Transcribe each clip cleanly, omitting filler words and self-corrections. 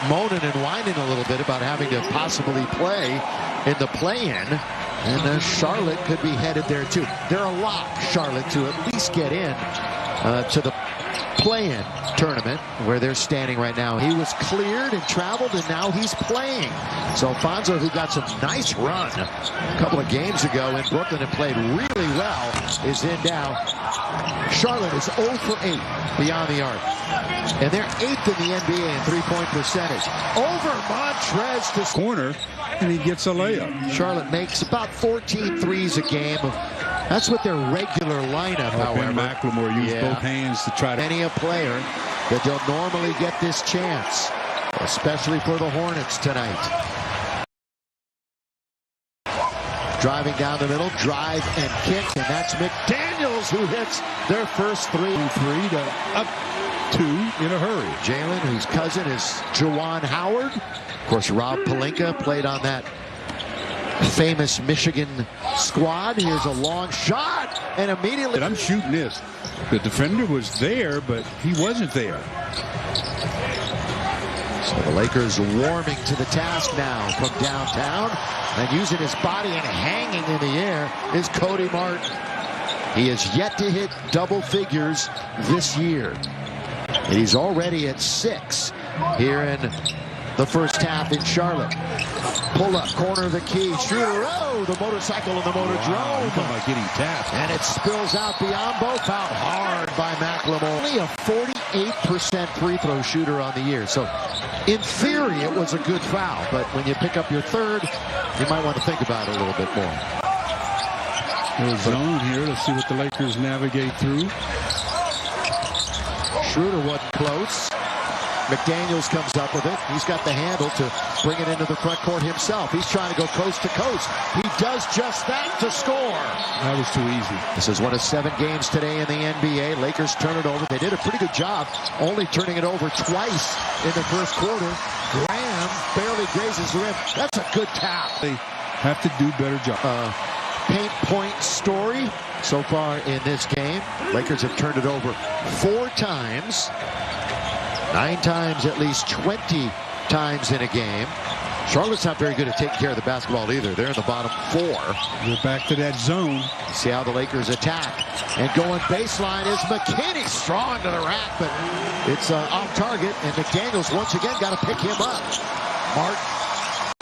moaning and whining a little bit about having to possibly play in the play-in. And Charlotte could be headed there too. They're a lock, Charlotte, to at least get in to the play-in tournament where they're standing right now. He was cleared and traveled, and now he's playing. So Alfonso, who got some nice run a couple of games ago in Brooklyn and played really well, is in now. Charlotte is 0 for 8 beyond the arc. And they're 8th in the NBA in three-point percentage. Over Montrez to corner, and he gets a layup. Charlotte makes about 14 threes a game. That's with their regular lineup, however. McLemore used both hands to try to... Many a player that don't normally get this chance, especially for the Hornets tonight. Driving down the middle, drive and kick, and that's McDaniels who hits their first three. Three to up two in a hurry. Jalen, whose cousin is Juwan Howard. Of course, Rob Pelinka played on that famous Michigan squad. Here's a long shot, and immediately... I'm shooting this. The defender was there, but he wasn't there. So the Lakers warming to the task now from downtown, and using his body and hanging in the air is Cody Martin. He has yet to hit double figures this year. And he's already at 6 here in the first half in Charlotte. Pull up, corner of the key, shooter, oh, the motorcycle in the Motordrome. Wow, talking about getting tapped. And it spills out beyond both, fouled hard by McLemore. Only a 48% free throw shooter on the year. So in theory, it was a good foul, but when you pick up your third, you might want to think about it a little bit more. There's zone here. Let's see what the Lakers navigate through. Schroeder wasn't close. McDaniels comes up with it. He's got the handle to bring it into the front court himself. He's trying to go coast to coast. He does just that to score. That was too easy. This is one of 7 games today in the NBA. Lakers turn it over. They did a pretty good job only turning it over twice in the first quarter. Graham barely grazes the rim. That's a good tap. They have to do better job. Paint point story so far in this game. Lakers have turned it over 4 times. 9 times, at least 20 times in a game. Charlotte's not very good at taking care of the basketball either. They're in the bottom 4. We're back to that zone. See how the Lakers attack. And going baseline is McKinney. Strong to the rack, but it's off target. And McDaniels once again got to pick him up. Martin,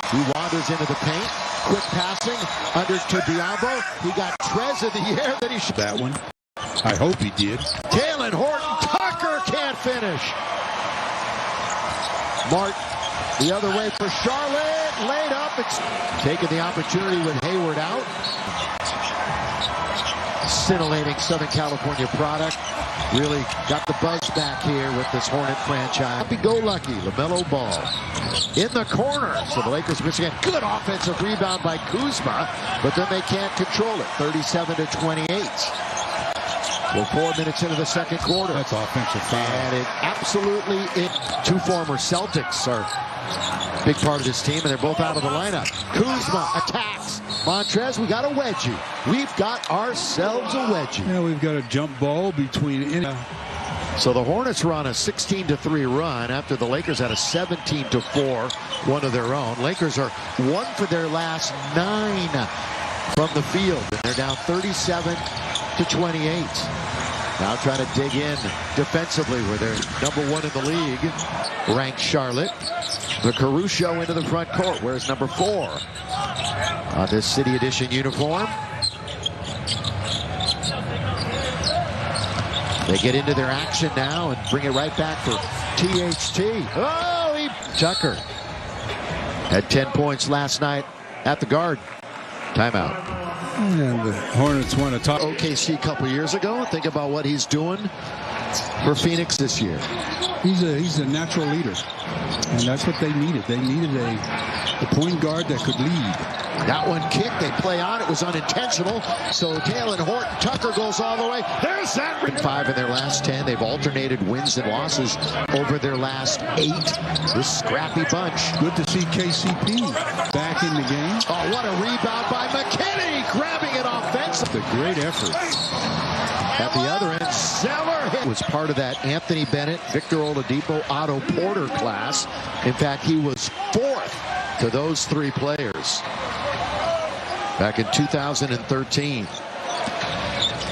who wanders into the paint. Quick passing under to Biombo. He got Trez in the air. Then he shot that one. I hope he did. Taylor Horton Tucker can't finish. Martin, the other way for Charlotte, laid up, taking the opportunity with Hayward out. Scintillating Southern California product. Really got the buzz back here with this Hornet franchise. Happy-go-lucky, LaMelo Ball in the corner. So the Lakers miss again. Good offensive rebound by Kuzma, but then they can't control it. 37-28. We're 4 minutes into the second quarter. That's offensive foul. And it absolutely is. 2 former Celtics are a big part of this team, and they're both out of the lineup. Kuzma attacks. Montrez, we got a wedgie. We've got ourselves a wedgie. Yeah, we've got a jump ball between... So the Hornets run a 16-3 run after the Lakers had a 17-4 one of their own. Lakers are 1 for their last 9 from the field, and they're down 37-28. Now trying to dig in defensively where they're #1 in the league, ranked Charlotte. The Caruso into the front court. Where's number 4? This City Edition uniform. They get into their action now and bring it right back for THT. Oh, Tucker had 10 points last night at the Garden. Timeout. And the Hornets want to talk. OKC a couple years ago. Think about what he's doing for Phoenix this year. He's a natural leader, and that's what they needed. They needed a point guard that could lead. That one kick, they play on. It was unintentional. So Taylor Horton Tucker goes all the way. There's that. 5 in their last 10. They've alternated wins and losses over their last 8. This scrappy bunch. Good to see KCP back in the game. Oh, what a rebound by McKinney, grabbing it offensively. A great effort. At the other end, Zeller was part of that Anthony Bennett, Victor Oladipo, Otto Porter class. In fact, he was fourth to those three players back in 2013.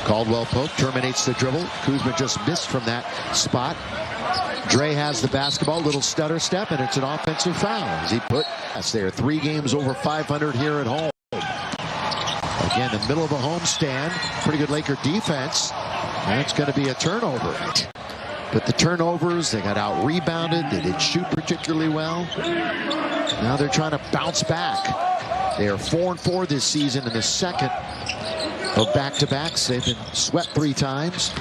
Caldwell Pope terminates the dribble. Kuzma just missed from that spot. Dre has the basketball, little stutter step, and it's an offensive foul as he put us there. 3 games over 500 here at home. Again, the middle of a homestand. Pretty good Laker defense. And it's going to be a turnover. But the turnovers, they got out-rebounded. They didn't shoot particularly well. Now they're trying to bounce back. They are 4-4 this season in the second of back-to-backs. They've been swept 3 times.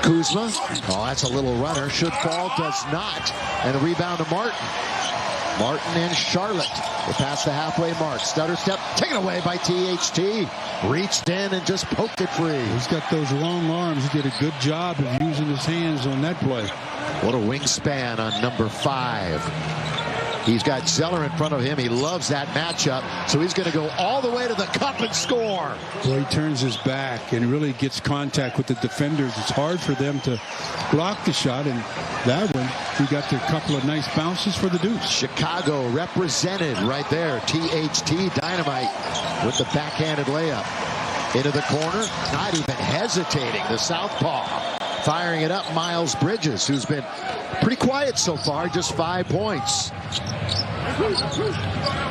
Kuzma, oh, that's a little runner. Should fall, does not. And a rebound to Martin. Martin and Charlotte. They pass the halfway mark. Stutter step taken away by THT. Reached in and just poked it free. He's got those long arms. He did a good job of using his hands on that play. What a wingspan on number 5. He's got Zeller in front of him. He loves that matchup. So he's going to go all the way to the cup and score. Well, he turns his back and really gets contact with the defenders. It's hard for them to block the shot. And that one, he got a couple of nice bounces for the Dukes. Chicago represented right there. THT Dynamite with the backhanded layup. Into the corner, not even hesitating. The southpaw firing it up. Miles Bridges, who's been pretty quiet so far, just 5 points.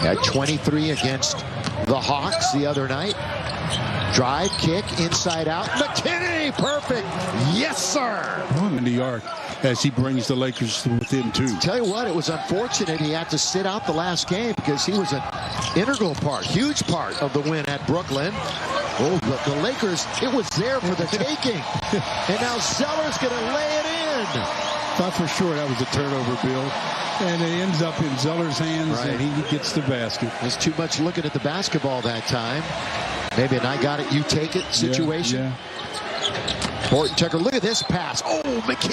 Had 23 against the Hawks the other night. Drive, kick, inside out. McKinney, perfect. Yes, sir. In the arc as he brings the Lakers to within 2. Tell you what, it was unfortunate he had to sit out the last game because he was an integral part, huge part of the win at Brooklyn. Oh, but the Lakers, it was there for the taking. And now Zeller's going to lay it in. Thought for sure that was a turnover, Bill. And it ends up in Zeller's hands, right, and he gets the basket. There's too much looking at the basketball that time. Maybe an I got it, you take it situation. Yeah. Horton Tucker, look at this pass. Oh, McKinney.